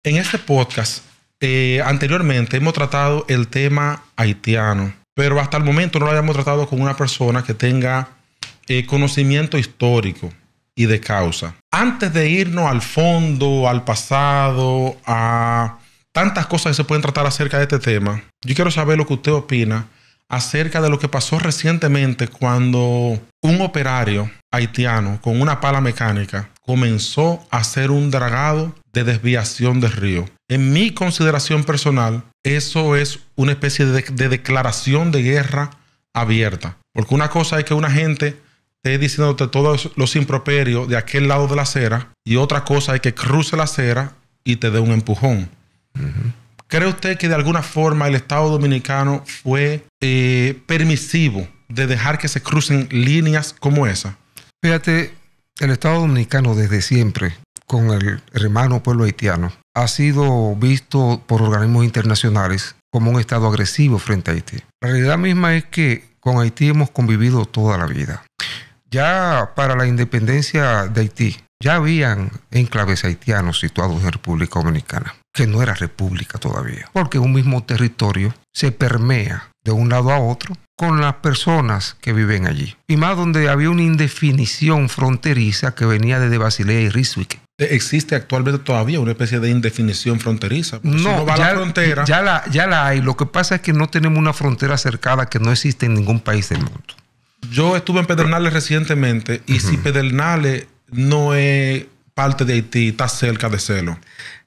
En este podcast, anteriormente hemos tratado el tema haitiano, pero hasta el momento no lo habíamos tratado con una persona que tenga conocimiento histórico y de causa. Antes de irnos al fondo, al pasado, a tantas cosas que se pueden tratar acerca de este tema, yo quiero saber lo que usted opina acerca de lo que pasó recientemente cuando un operario haitiano con una pala mecánica comenzó a hacer un dragado de desviación del río. En mi consideración personal, eso es una especie de declaración de guerra abierta. Porque una cosa es que una gente esté diciéndote todos los improperios de aquel lado de la acera, y otra cosa es que cruce la acera y te dé un empujón. ¿Cree usted que de alguna forma el Estado Dominicano fue permisivo de dejar que se crucen líneas como esa? Fíjate, el Estado Dominicano desde siempre, con el hermano pueblo haitiano, ha sido visto por organismos internacionales como un Estado agresivo frente a Haití. La realidad misma es que con Haití hemos convivido toda la vida. Ya para la independencia de Haití, ya habían enclaves haitianos situados en República Dominicana, que no era república todavía, porque un mismo territorio se permea de un lado a otro con las personas que viven allí. Y más donde había una indefinición fronteriza que venía desde Basilea y Ryswick. ¿Existe actualmente todavía una especie de indefinición fronteriza? No, si no va ya, a la frontera. Ya la hay. Lo que pasa es que no tenemos una frontera cercada que no existe en ningún país del mundo. Yo estuve en Pedernales recientemente y si Pedernales no es parte de Haití, está cerca de Celo.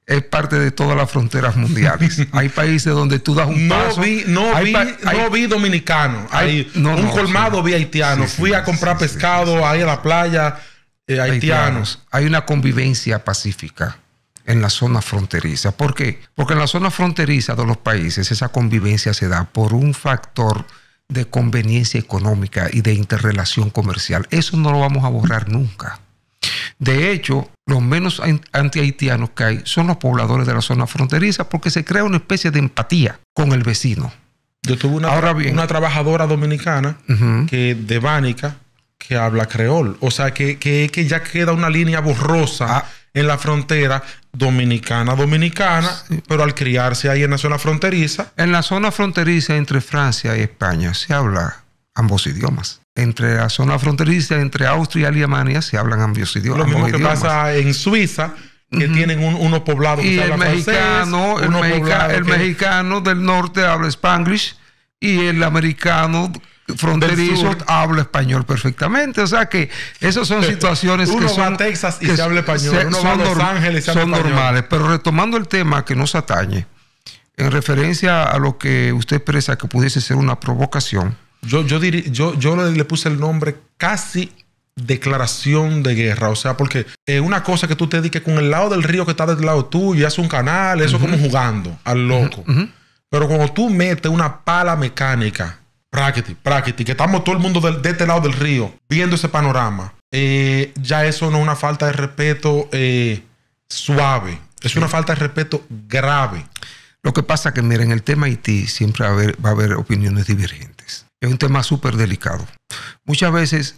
Es parte de todas las fronteras mundiales. Hay países donde tú das un paso. No vi dominicano. Un colmado vi haitiano. Fui a comprar pescado ahí a la playa, haitianos. Hay una convivencia pacífica en la zona fronteriza. ¿Por qué? Porque en la zona fronteriza de los países esa convivencia se da por un factor de conveniencia económica y de interrelación comercial. Eso no lo vamos a borrar nunca. De hecho, los menos anti-haitianos que hay son los pobladores de la zona fronteriza porque se crea una especie de empatía con el vecino. Yo tuve una trabajadora dominicana de Bánica que habla creol. O sea, que ya queda una línea borrosa en la frontera dominicana, sí. Pero al criarse ahí en la zona fronteriza. En la zona fronteriza entre Francia y España se habla ambos idiomas. Entre la zona fronteriza entre Austria y Alemania se hablan ambos idiomas. Lo mismo que pasa en Suiza, que tienen unos poblados que se hablan francés. El mexicano del norte habla Spanglish y el americano fronterizo habla español perfectamente. O sea que esas son situaciones uno que son... va a Texas y se habla español. Uno va a Los Ángeles y se habla español. Son normales. Pero retomando el tema que nos atañe, en referencia a lo que usted expresa que pudiese ser una provocación, yo le puse el nombre casi declaración de guerra. O sea, porque una cosa que tú te dediques con el lado del río que está del lado tuyo y haces un canal, eso como jugando al loco. Pero cuando tú metes una pala mecánica, práctica, que estamos todo el mundo de este lado del río viendo ese panorama, ya eso no es una falta de respeto suave. Es una falta de respeto grave. Lo que pasa que, mira, en el tema Haití siempre va a haber opiniones divergentes. Es un tema súper delicado. Muchas veces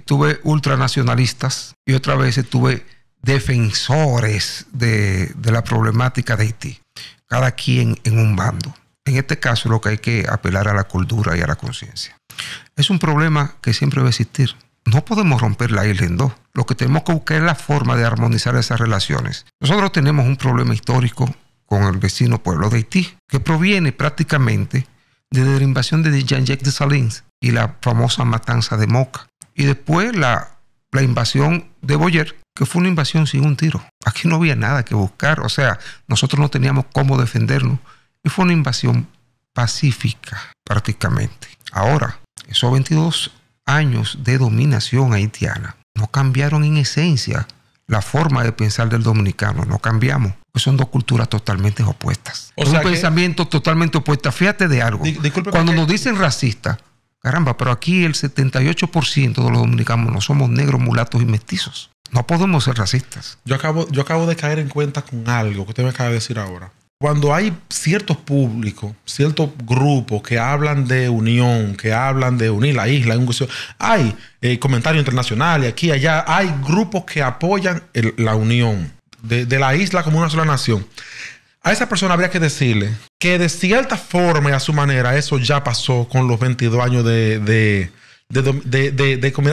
tuve ultranacionalistas y otras veces tuve defensores de la problemática de Haití. Cada quien en un bando. En este caso lo que hay que apelar a la cordura y a la conciencia. Es un problema que siempre va a existir. No podemos romper la isla en dos. Lo que tenemos que buscar es la forma de armonizar esas relaciones. Nosotros tenemos un problema histórico con el vecino pueblo de Haití, que proviene prácticamente desde la invasión de Jean-Jacques Dessalines y la famosa matanza de Moca. Y después la invasión de Boyer, que fue una invasión sin un tiro. Aquí no había nada que buscar. O sea, nosotros no teníamos cómo defendernos. Y fue una invasión pacífica, prácticamente. Ahora, esos 22 años de dominación haitiana no cambiaron en esencia la forma de pensar del dominicano. No cambiamos. Son dos culturas totalmente opuestas. O sea, un pensamiento totalmente opuesto. Fíjate de algo. Cuando nos dicen racistas, caramba, pero aquí el 78% de los dominicanos no somos negros, mulatos y mestizos. No podemos ser racistas. Yo acabo de caer en cuenta con algo que usted me acaba de decir ahora. Cuando hay ciertos públicos, ciertos grupos que hablan de unión, que hablan de unir la isla, hay comentarios internacionales aquí y allá, hay grupos que apoyan la unión. de la isla como una sola nación. A esa persona habría que decirle que de cierta forma y a su manera eso ya pasó con los 22 años de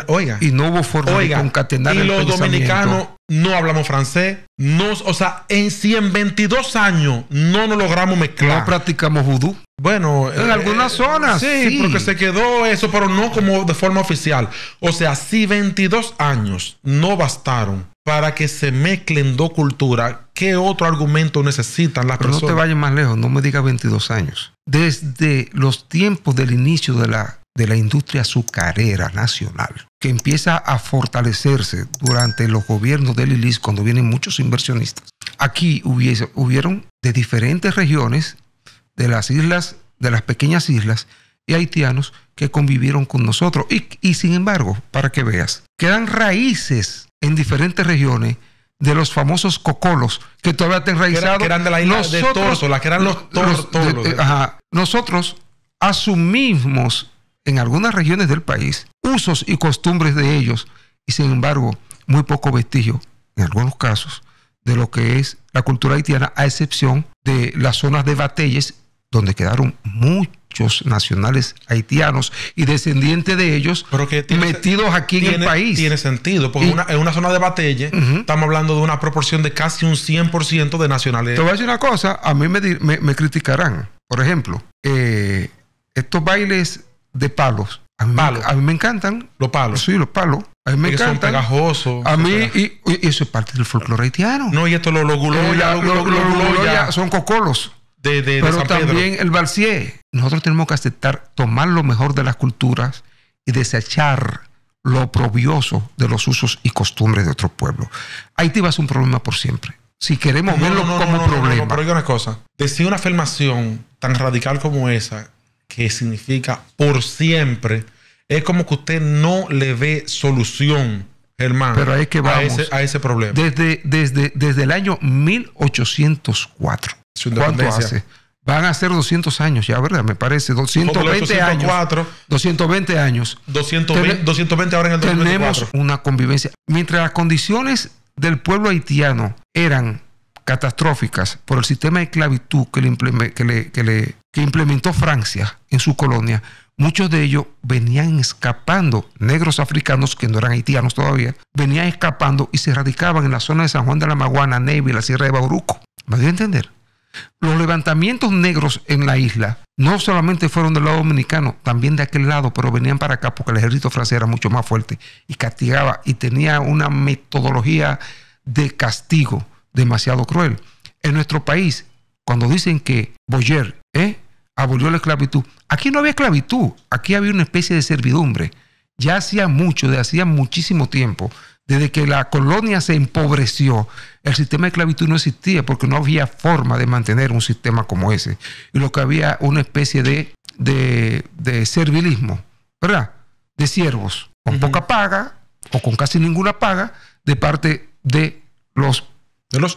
oiga. Y no hubo forma de concatenar el los dominicanos no hablamos francés. No, o sea, en 22 años no nos logramos mezclar. No practicamos vudú. Bueno, en algunas zonas. Sí, porque se quedó eso, pero no como de forma oficial. O sea, si 22 años no bastaron para que se mezclen dos culturas, ¿qué otro argumento necesitan las personas? No te vayas más lejos, no me digas 22 años. Desde los tiempos del inicio de la industria azucarera nacional, que empieza a fortalecerse durante los gobiernos de Lilis, cuando vienen muchos inversionistas. Aquí hubieron de diferentes regiones de las islas, de las pequeñas islas, y haitianos que convivieron con nosotros. Y sin embargo, para que veas, quedan raíces en diferentes regiones de los famosos cocolos que todavía están enraizados. Que eran de la isla de Tórtola, que eran los tórtolos. Nosotros asumimos en algunas regiones del país usos y costumbres de ellos, y sin embargo, muy poco vestigio, en algunos casos, de lo que es la cultura haitiana, a excepción de las zonas de Batelles, donde quedaron muchos nacionales haitianos y descendientes de ellos metidos aquí en el país. Tiene sentido, porque en una zona de Batelles estamos hablando de una proporción de casi un 100% de nacionales. Te voy a decir una cosa, a mí me criticarán. Por ejemplo, estos bailes de palos. A mí me encantan. Los palos. Sí, los palos. A mí me encantan. Son pegajosos. A mí, y eso es parte del folclore haitiano. No, y esto los guloya son cocolos. Pero San también Pedro. El balsier. Nosotros tenemos que aceptar, tomar lo mejor de las culturas y desechar lo oprobioso de los usos y costumbres de otros pueblos. Haití va a ser un problema por siempre. Si queremos verlo como problema. No, pero oiga una cosa. Decir una afirmación tan radical como esa, que significa por siempre, es como que usted no le ve solución, hermano, pero es que vamos, a ese problema. Desde el año 1804. ¿Cuánto hace? Van a ser 200 años ya, ¿verdad? Me parece. 220 años. 220 años. 220 ahora en el 2024. Tenemos una convivencia. Mientras las condiciones del pueblo haitiano eran catastróficas por el sistema de esclavitud que implementó Francia en su colonia, muchos de ellos venían escapando, negros africanos que no eran haitianos todavía, venían escapando y se radicaban en la zona de San Juan de la Maguana, Neiva y la Sierra de Bauruco. ¿Me dio a entender? Los levantamientos negros en la isla no solamente fueron del lado dominicano, también de aquel lado, pero venían para acá porque el ejército francés era mucho más fuerte y castigaba y tenía una metodología de castigo demasiado cruel. En nuestro país, cuando dicen que Boyer abolió la esclavitud, aquí no había esclavitud, aquí había una especie de servidumbre. Ya hacía muchísimo tiempo, desde que la colonia se empobreció, el sistema de esclavitud no existía porque no había forma de mantener un sistema como ese. Y lo que había una especie de servilismo, ¿verdad? De siervos, con poca paga o con casi ninguna paga de parte de los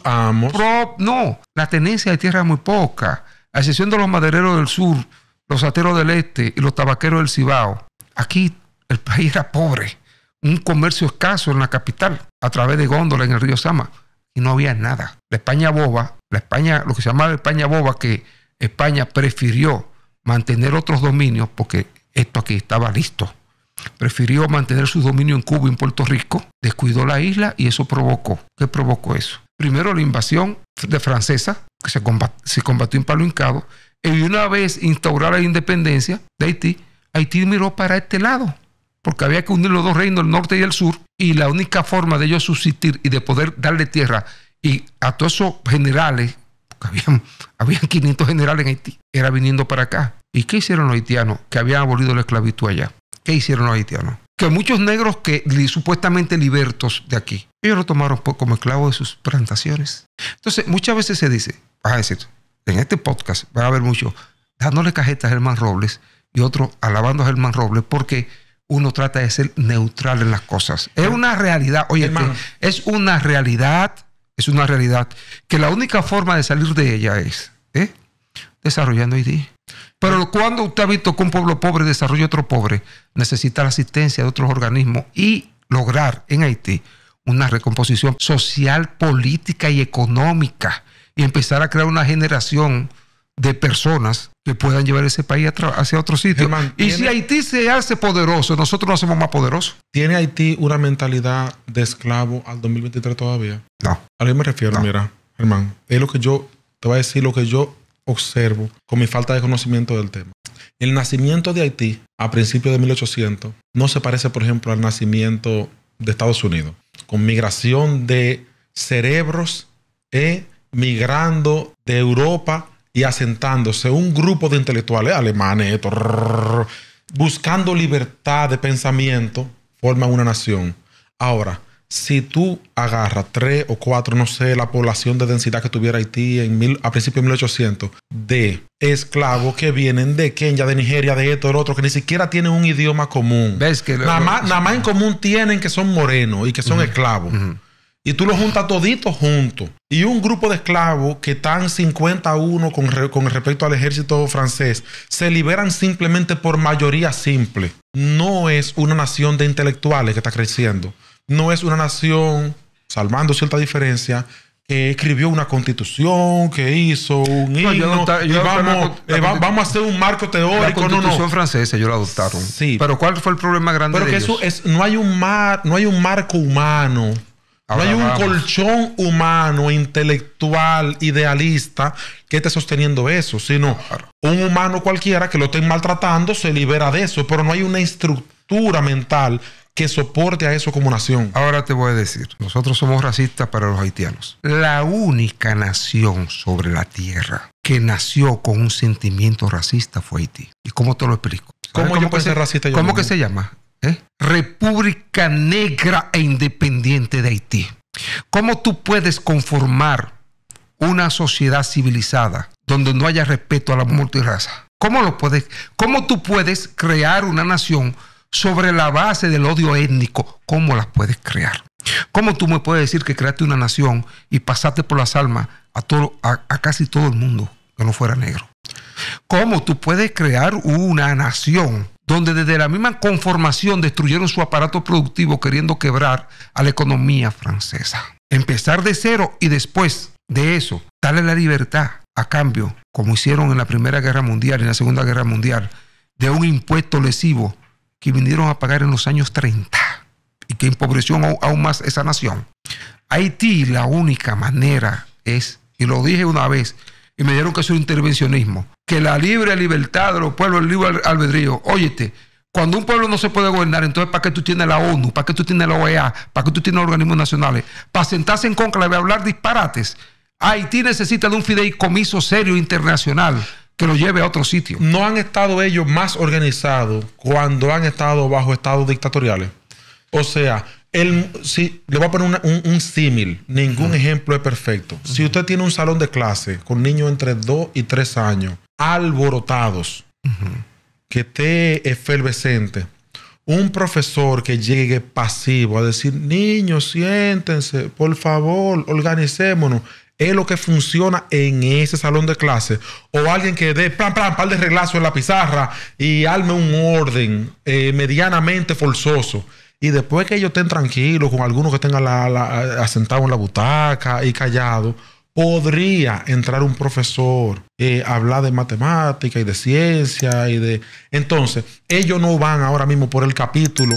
amos. No, la tenencia de tierra es muy poca, a excepción de los madereros del sur, los ateros del este y los tabaqueros del Cibao. Aquí el país era pobre, un comercio escaso en la capital, a través de góndola en el río Sama, y no había nada. La España boba, lo que se llamaba la España boba, que España prefirió mantener otros dominios, porque esto aquí estaba listo. Prefirió mantener su dominio en Cuba y en Puerto Rico, descuidó la isla y eso provocó. ¿Qué provocó eso? Primero la invasión francesa, que se combatió en palo hincado, y una vez instaurada la independencia de Haití, Haití miró para este lado, porque había que unir los dos reinos, el norte y el sur, y la única forma de ellos subsistir y de poder darle tierra y a todos esos generales, porque habían 500 generales en Haití, era viniendo para acá. ¿Y qué hicieron los haitianos que habían abolido la esclavitud allá? ¿Qué hicieron los haitianos? Que muchos negros que supuestamente libertos de aquí, ellos lo tomaron como esclavos de sus plantaciones. Entonces, muchas veces se dice, vas a decir, en este podcast va a haber mucho dándole cajeta a Germán Robles y otro alabando a Germán Robles porque uno trata de ser neutral en las cosas. Es una realidad, oye, es una realidad que la única forma de salir de ella es desarrollando Haití. Pero cuando usted ha visto que un pueblo pobre desarrolla otro pobre, necesita la asistencia de otros organismos y lograr en Haití una recomposición social, política y económica y empezar a crear una generación de personas que puedan llevar ese país hacia otro sitio. Germán, y si Haití se hace poderoso, nosotros nos hacemos más poderosos. ¿Tiene Haití una mentalidad de esclavo al 2023 todavía? No. ¿A qué me refiero? No. Mira, Germán, es lo que yo te voy a decir, lo que yo observo con mi falta de conocimiento del tema. El nacimiento de Haití a principios de 1800 no se parece, por ejemplo, al nacimiento de Estados Unidos, con migración de cerebros migrando de Europa y asentándose un grupo de intelectuales alemanes, buscando libertad de pensamiento, forman una nación. Ahora, si tú agarras 3 o 4, no sé, la población de densidad que tuviera Haití a principios de 1800, de esclavos que vienen de Kenia, de Nigeria, de esto, de lo otro, que ni siquiera tienen un idioma común. ¿Ves que nada más en común tienen que son morenos y que son esclavos. Y tú los juntas toditos juntos. Y un grupo de esclavos que están 51 con respecto al ejército francés se liberan simplemente por mayoría simple. No es una nación de intelectuales que está creciendo. No es una nación, salvando cierta diferencia, que escribió una constitución, que hizo un himno. Vamos a hacer un marco teórico. La constitución francesa, ellos la adoptaron. Sí. Pero ¿cuál fue el problema grande de ellos? No hay un marco humano. Ahora, no hay un colchón humano, intelectual, idealista que esté sosteniendo eso, sino un humano cualquiera que lo estén maltratando se libera de eso, pero no hay una estructura mental que soporte a eso como nación. Ahora te voy a decir, nosotros somos racistas para los haitianos. La única nación sobre la tierra que nació con un sentimiento racista fue Haití. ¿Y cómo te lo explico? ¿Cómo yo puedo ser racista? ¿Cómo que se llama? República Negra e Independiente de Haití. ¿Cómo tú puedes conformar una sociedad civilizada donde no haya respeto a la multirraza? ¿Cómo tú puedes crear una nación sobre la base del odio étnico? ¿Cómo la puedes crear? ¿Cómo tú me puedes decir que creaste una nación y pasaste por las almas a casi todo el mundo que no fuera negro? ¿Cómo tú puedes crear una nación donde desde la misma conformación destruyeron su aparato productivo queriendo quebrar a la economía francesa? Empezar de cero y después de eso, darle la libertad a cambio, como hicieron en la Primera Guerra Mundial y en la Segunda Guerra Mundial, de un impuesto lesivo que vinieron a pagar en los años 30 y que empobreció aún más esa nación. Haití, la única manera es, y lo dije una vez, y me dieron que hacer un intervencionismo, que la libre libertad de los pueblos, el libre albedrío. Óyete, cuando un pueblo no se puede gobernar, entonces ¿para qué tú tienes la ONU? ¿Para qué tú tienes la OEA? ¿Para qué tú tienes los organismos nacionales? Para sentarse en cónclave a hablar disparates. Haití necesita de un fideicomiso serio internacional que lo lleve a otro sitio. ¿No han estado ellos más organizados cuando han estado bajo estados dictatoriales? O sea, le voy a poner un símil. Ningún ejemplo es perfecto. Si usted tiene un salón de clase con niños entre 2 y 3 años, alborotados, que esté efervescente, un profesor que llegue pasivo a decir, niños, siéntense, por favor, organicémonos, es lo que funciona en ese salón de clase. O alguien que dé par de reglazos en la pizarra y arme un orden medianamente forzoso. Y después que ellos estén tranquilos, con algunos que estén asentados en la butaca y callados, podría entrar un profesor, hablar de matemática y de ciencia y de... Entonces, ellos no van ahora mismo por el capítulo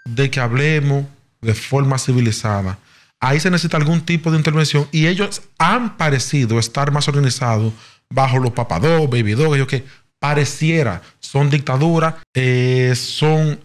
de que hablemos de forma civilizada. Ahí se necesita algún tipo de intervención y ellos han parecido estar más organizados bajo los papados, baby dog, ellos que pareciera son dictaduras, son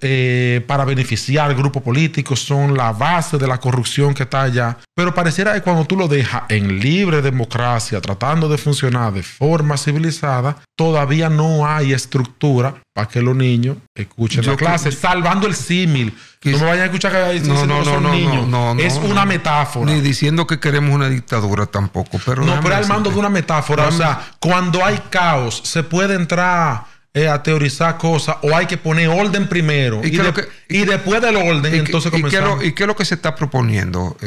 para beneficiar al grupo político, son la base de la corrupción que está allá. Pero pareciera que cuando tú lo dejas en libre democracia, tratando de funcionar de forma civilizada, todavía no hay estructura para que los niños escuchen la clase, salvando el símil. No me vayan a escuchar que son niños. Es una metáfora. Ni diciendo que queremos una dictadura tampoco. Pero pero al mando de una metáfora. O sea, cuando hay caos, se puede entrar a teorizar cosas o hay que poner orden primero y después del orden entonces comenzamos. ¿Y qué es lo que se está proponiendo?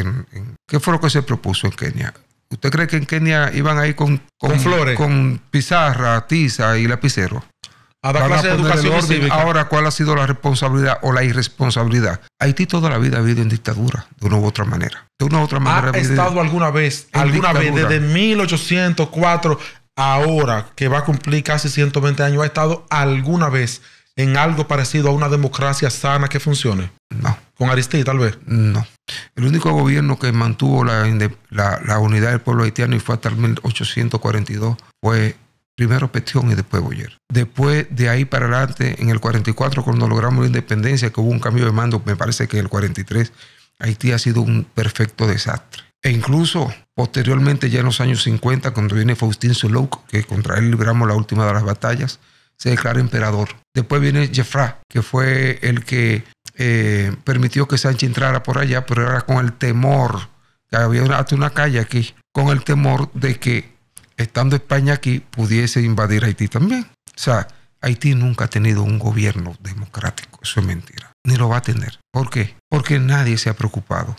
¿Qué fue lo que se propuso en Kenia? ¿Usted cree que en Kenia iban ahí con flores, con pizarra, tiza y lapicero? a dar van clases de poner el educación orden. cívica. Ahora, ¿cuál ha sido la responsabilidad o la irresponsabilidad? Haití toda la vida ha vivido en dictadura, de una u otra manera. De una u otra manera. ¿Ha estado alguna vez, desde 1804 ahora, que va a cumplir casi 120 años, ha estado alguna vez en algo parecido a una democracia sana que funcione? No. ¿Con Aristide, tal vez? No. El único gobierno que mantuvo la unidad del pueblo haitiano y fue hasta el 1842 fue primero Petion y después Boyer. Después de ahí para adelante, en el 44, cuando logramos la independencia, que hubo un cambio de mando, me parece que en el 43, Haití ha sido un perfecto desastre. E incluso posteriormente, ya en los años 50, cuando viene Faustin Soulouque, que contra él libramos la última de las batallas, se declara emperador. Después viene Jeffra, que fue el que permitió que Sánchez entrara por allá, pero era con el temor, que había hasta una calle aquí, con el temor de que estando España aquí, pudiese invadir Haití también. O sea, Haití nunca ha tenido un gobierno democrático. Eso es mentira. Ni lo va a tener. ¿Por qué? Porque nadie se ha preocupado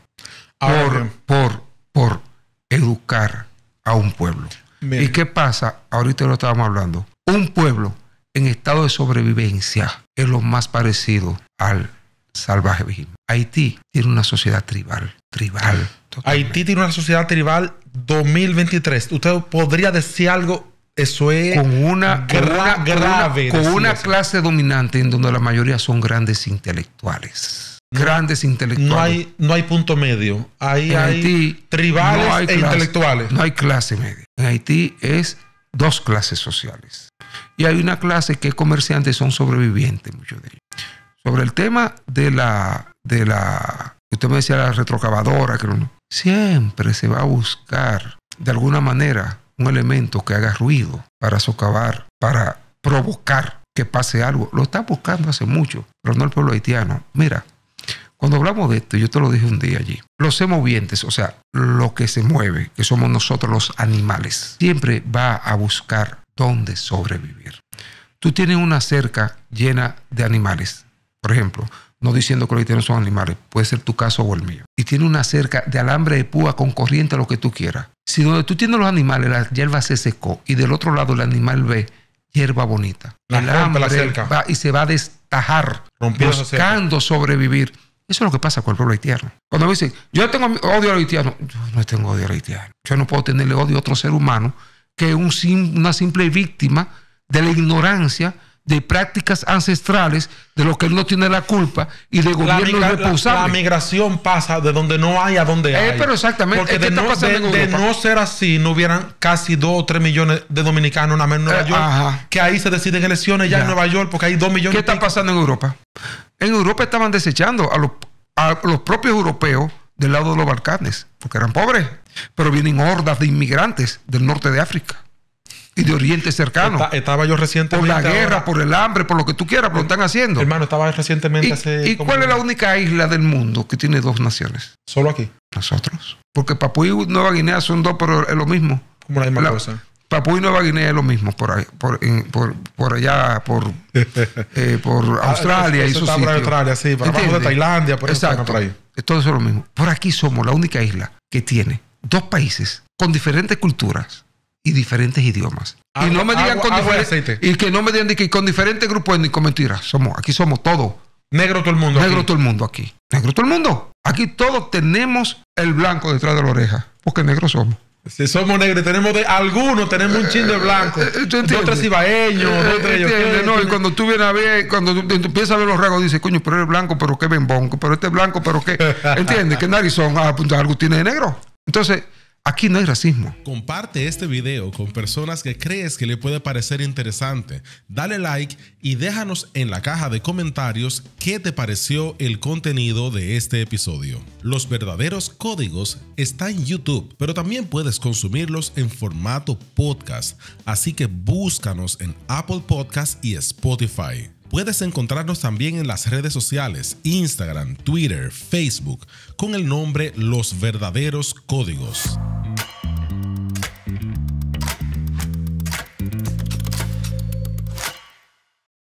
por educar a un pueblo. Bien. ¿Y qué pasa? Ahorita lo estábamos hablando. Un pueblo en estado de sobrevivencia es lo más parecido al salvajismo. Haití tiene una sociedad tribal. Totalmente. Haití tiene una sociedad tribal 2023. ¿Usted podría decir algo? Eso es con una grave. Con una clase dominante en donde la mayoría son grandes intelectuales. Grandes intelectuales. No hay punto medio. Ahí hay tribales intelectuales. No hay clase media. En Haití es dos clases sociales. Y hay una clase que es comerciante, son sobrevivientes, muchos de ellos. Sobre el tema de la usted me decía la retrocavadora, que no, siempre se va a buscar de alguna manera un elemento que haga ruido para socavar, para provocar que pase algo. Lo está buscando hace mucho, pero no el pueblo haitiano. Mira, cuando hablamos de esto, yo te lo dije un día allí, los semovientes, o sea, lo que se mueve, que somos nosotros los animales, siempre va a buscar dónde sobrevivir. Tú tienes una cerca llena de animales, por ejemplo, no diciendo que los haitianos son animales, puede ser tu caso o el mío, y tiene una cerca de alambre de púa con corriente, lo que tú quieras. Si donde tú tienes los animales, la hierba se secó y del otro lado el animal ve hierba bonita, el alambre va y se va a destajar, buscando sobrevivir. Eso es lo que pasa con el pueblo haitiano. Cuando me dicen, yo tengo odio al haitiano, yo no tengo odio al haitiano. Yo no puedo tenerle odio a otro ser humano que una simple víctima de la ignorancia, de prácticas ancestrales, de lo que él no tiene la culpa y de gobierno irresponsable. La migración pasa de donde no hay a donde hay. Pero exactamente. Porque de no ser así, no hubieran casi 2 o 3 millones de dominicanos nada más en Nueva York, que ahí se deciden elecciones ya en Nueva York, porque hay 2 millones. ¿Qué está pasando en Europa? En Europa estaban desechando a los propios europeos del lado de los Balcanes, porque eran pobres, pero vienen hordas de inmigrantes del norte de África y de Oriente cercano. Estaba yo recientemente. Por la guerra, por el hambre, por lo que tú quieras, pero lo están haciendo. Hermano, estaba recientemente ¿Y cuál es la única isla del mundo que tiene 2 naciones? Solo aquí. Nosotros. Porque Papúa y Nueva Guinea son 2, pero es lo mismo. Como la misma cosa. Papúa y Nueva Guinea es lo mismo por ahí, por allá, por Australia y sus sitios. Australia, sí, por abajo de Tailandia, por exacto. Por ahí. Todo eso es lo mismo. Por aquí somos la única isla que tiene 2 países con diferentes culturas y diferentes idiomas. Y no me digan y que no me digan que con diferentes grupos ni con mentiras. Aquí somos todos. Negro todo el mundo. Negro todo el mundo aquí. Negro todo el mundo. Aquí todos tenemos el blanco detrás de la oreja, porque negros somos. Si somos negros, tenemos algunos tenemos un chin de blanco. 2 o 3 ibaeños, 2 o 3 no, y cuando tú vienes a ver, cuando tú empiezas a ver los rasgos, dices, coño, pero eres blanco, pero qué bembón, pero este blanco, pero qué. ¿Entiendes? ¿Qué narizón? Pues algo tiene de negro. Entonces, aquí no hay racismo. Comparte este video con personas que crees que le puede parecer interesante. Dale like y déjanos en la caja de comentarios qué te pareció el contenido de este episodio. Los verdaderos códigos están en YouTube, pero también puedes consumirlos en formato podcast. Así que búscanos en Apple Podcast y Spotify. Puedes encontrarnos también en las redes sociales, Instagram, Twitter, Facebook, con el nombre Los Verdaderos Códigos.